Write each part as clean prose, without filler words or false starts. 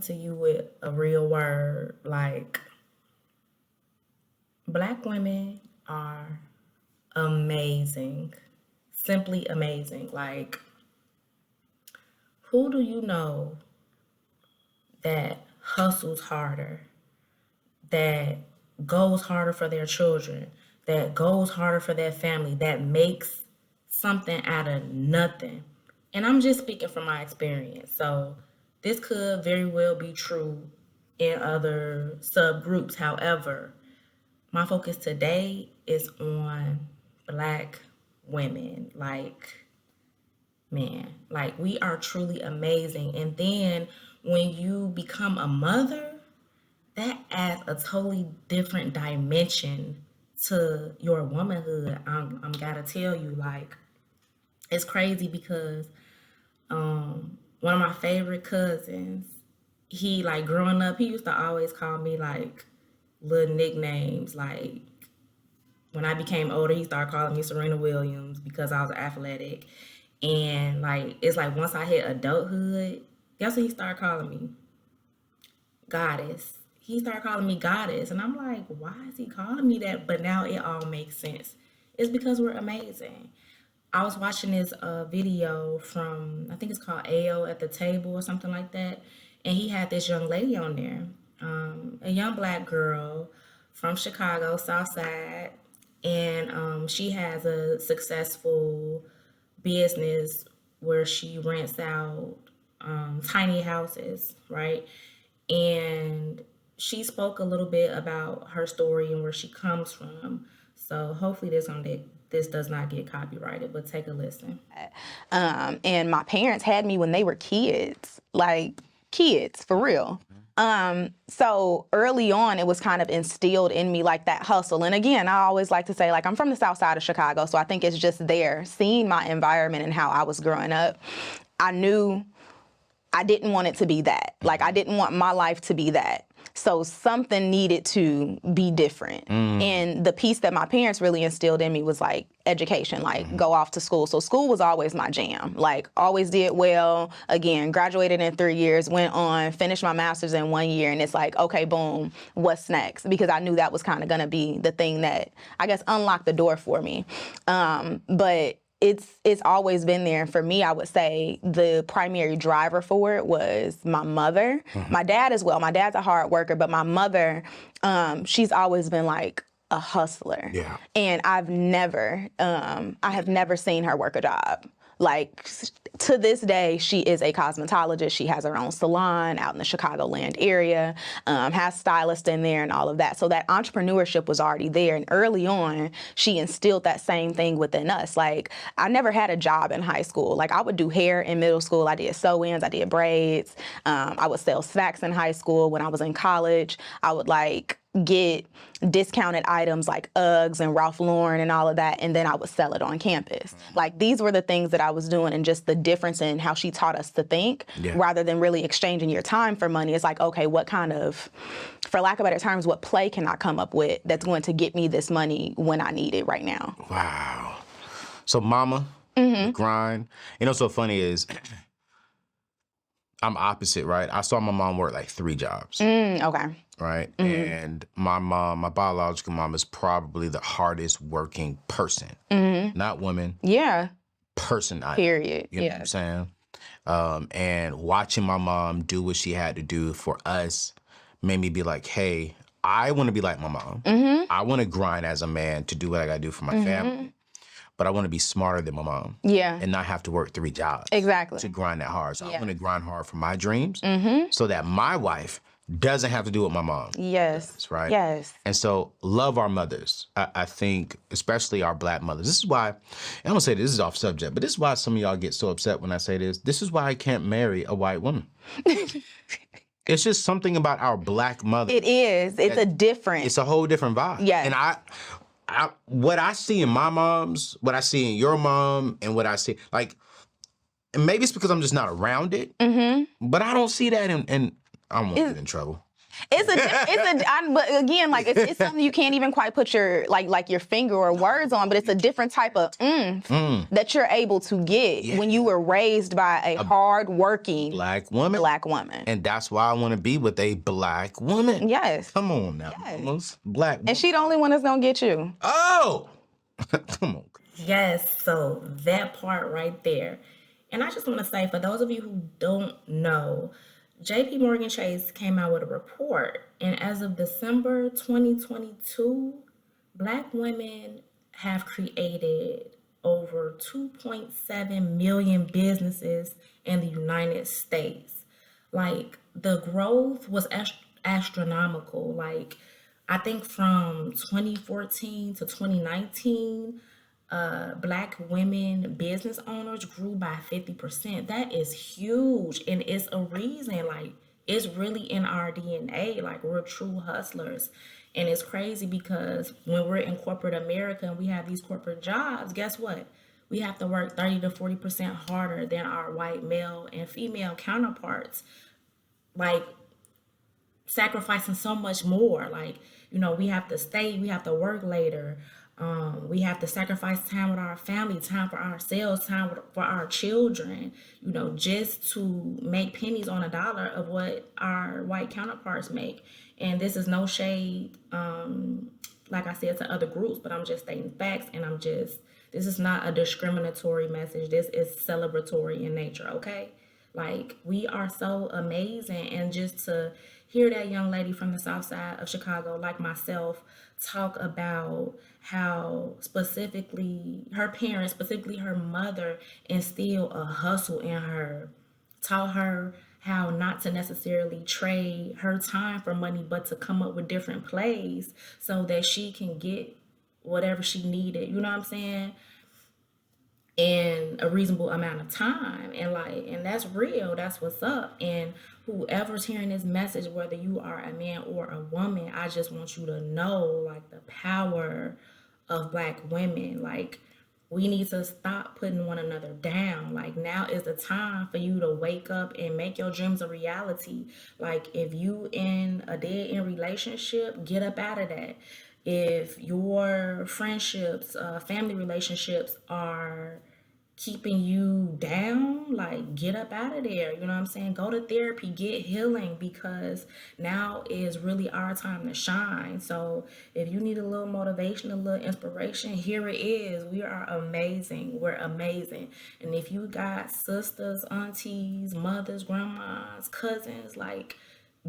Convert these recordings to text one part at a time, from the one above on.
to you with a real word. Like, Black women are amazing. Simply amazing. Like, who do you know that hustles harder, that goes harder for their children, that goes harder for their family, that makes something out of nothing? And I'm just speaking from my experience. So this could very well be true in other subgroups. However, my focus today is on Black women. Like, man, like, we are truly amazing. And then when you become a mother, that adds a totally different dimension to your womanhood. I'm gotta tell you, like, it's crazy because one of my favorite cousins, he, like, growing up, he used to always call me like little nicknames. Like, when I became older, he started calling me Serena Williams because I was athletic. And like, it's like once I hit adulthood, guess what he started calling me? Goddess. He started calling me goddess. And I'm like, why is he calling me that? But now it all makes sense. It's because we're amazing. I was watching this video from, I think it's called AO at the Table or something like that. And he had this young lady on there, a young Black girl from Chicago, South Side. And she has a successful business where she rents out tiny houses, right? And she spoke a little bit about her story and where she comes from. So hopefully this does not get copyrighted, but take a listen. And my parents had me when they were kids, like kids, for real. So early on, it was kind of instilled in me, like, that hustle. And again, I always like to say, like, I'm from the South Side of Chicago, so I think it's just there, seeing my environment and how I was growing up. I knew I didn't want it to be that. Like, I didn't want my life to be that. So something needed to be different. And the piece that my parents really instilled in me was, like, education, like, go off to school. So school was always my jam. Like, always did well. Again, graduated in 3 years, went on, finished my master's in 1 year. And it's like, okay, boom, what's next? Because I knew that was kind of going to be the thing that, I guess, unlocked the door for me. But it's always been there. For me, I would say the primary driver for it was my mother. My dad as well. My dad's a hard worker, but my mother, she's always been like a hustler. Yeah. And I have never seen her work a job. Like, to this day, she is a cosmetologist. She has her own salon out in the Chicagoland area, has stylists in there and all of that. So that entrepreneurship was already there. And early on, she instilled that same thing within us. Like, I never had a job in high school. Like, I would do hair in middle school. I did sew-ins. I did braids. I would sell snacks in high school. When I was in college, I would, like, get discounted items like Uggs and Ralph Lauren and all of that, and then I would sell it on campus. Like, these were the things that I was doing, and just the difference in how she taught us to think, rather than really exchanging your time for money. It's like, okay, what kind of, for lack of better terms, what play can I come up with that's going to get me this money when I need it right now? Wow. So mama, grind. You know what's so funny is, I'm opposite, right? I saw my mom work like 3 jobs. Okay. Right? And my mom, my biological mom, is probably the hardest working person. Not woman. Yeah. Person. Period. You know what I'm saying? And watching my mom do what she had to do for us made me be like, hey, I want to be like my mom. I want to grind as a man to do what I got to do for my family. But I want to be smarter than my mom. Yeah. And not have to work 3 jobs. Exactly. To grind that hard. So I want to grind hard for my dreams so that my wife doesn't have to do what my mom does, right? Yes. And so love our mothers. I think, especially our Black mothers. This is why, I'm going to say this is off subject, but this is why some of y'all get so upset when I say this. This is why I can't marry a white woman. It's just something about our Black mother. It is. It's a different. It's a whole different vibe. Yeah. And what I see in my mom's, what I see in your mom, and what I see, like, and maybe it's because I'm just not around it, but I don't see that in I won't get in trouble. But again, like it's something you can't even quite put your like your finger or words on, but it's a different type of that you're able to get when you were raised by a hard-working Black woman. And that's why I want to be with a black woman. Yes. Come on now. Yes. Black woman. And she the only one that's gonna get you. Oh! Come on. Yes, so that part right there. And I just want to say, for those of you who don't know, JP Morgan Chase came out with a report, and as of December 2022, Black women have created over 2.7 million businesses in the United States. Like, the growth was astronomical. Like, I think from 2014 to 2019, Black women business owners grew by 50%. That is huge. And it's a reason, like, it's really in our DNA. Like, we're true hustlers. And it's crazy because when we're in corporate America and we have these corporate jobs, guess what? We have to work 30 to 40% harder than our white male and female counterparts. Like, sacrificing so much more. Like, you know, we have to stay, we have to work later. We have to sacrifice time with our family, time for ourselves, time for our children, you know, just to make pennies on a dollar of what our white counterparts make. And this is no shade, like I said, to other groups, but I'm just stating facts, and this is not a discriminatory message. This is celebratory in nature, okay? Like, we are so amazing. And just to hear that young lady from the south side of Chicago, like myself, talk about how specifically her parents, specifically her mother, instilled a hustle in her, taught her how not to necessarily trade her time for money, but to come up with different plays so that she can get whatever she needed, you know what I'm saying, in a reasonable amount of time. And that's real. That's what's up. And whoever's hearing this message, whether you are a man or a woman, I just want you to know, like, the power of Black women. Like, we need to stop putting one another down. Like, now is the time for you to wake up and make your dreams a reality. Like, if you in a dead-end relationship, get up out of that. If your friendships, family relationships are keeping you down, like, get up out of there. You know what I'm saying? Go to therapy, get healing, because now is really our time to shine. So if you need a little motivation, a little inspiration, here it is. We are amazing. We're amazing. And if you got sisters, aunties, mothers, grandmas, cousins, like,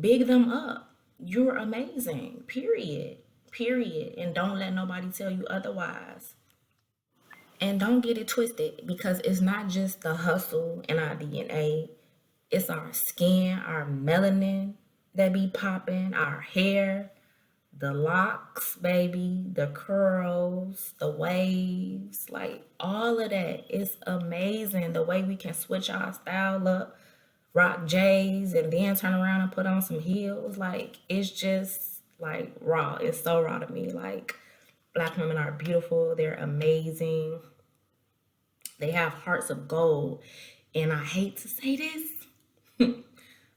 big them up. You're amazing, period. And don't let nobody tell you otherwise. And don't get it twisted, because it's not just the hustle in our DNA. It's our skin, our melanin that be popping, our hair, the locks, baby, the curls, the waves, like, all of that. It's amazing the way we can switch our style up, rock J's, and then turn around and put on some heels. Like, it's just, like, raw. It's so raw to me. Like, Black women are beautiful. They're amazing. They have hearts of gold. And I hate to say this,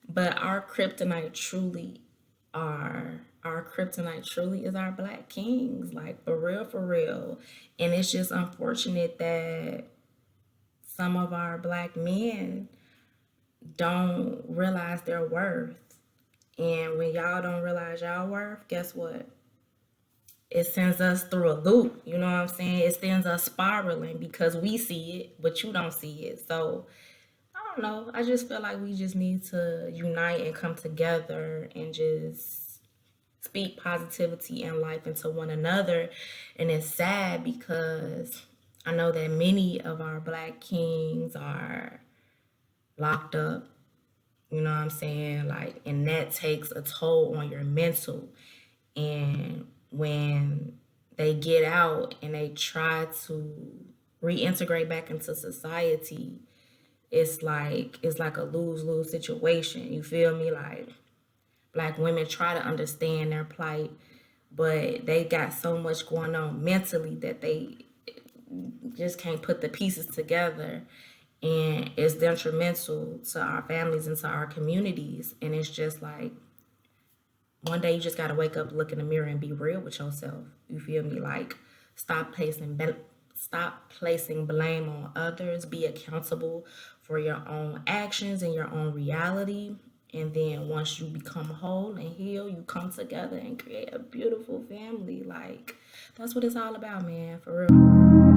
but our kryptonite truly is our Black kings. Like, for real. And it's just unfortunate that some of our Black men don't realize their worth. And when y'all don't realize y'all worth, guess what? It sends us through a loop, you know what I'm saying? It sends us spiraling because we see it, but you don't see it. So, I don't know. I just feel like we just need to unite and come together and just speak positivity and life into one another. And it's sad because I know that many of our Black kings are locked up, you know what I'm saying? Like, and that takes a toll on your mental. And when they get out and they try to reintegrate back into society, it's like a lose-lose situation. You feel me? Like, Black women try to understand their plight, but they got so much going on mentally that they just can't put the pieces together. And it's detrimental to our families and to our communities. And it's just like, one day you just gotta wake up, look in the mirror, and be real with yourself. You feel me? Like, stop placing blame on others. Be accountable for your own actions and your own reality. And then once you become whole and heal, you come together and create a beautiful family. Like, that's what it's all about, man. For real.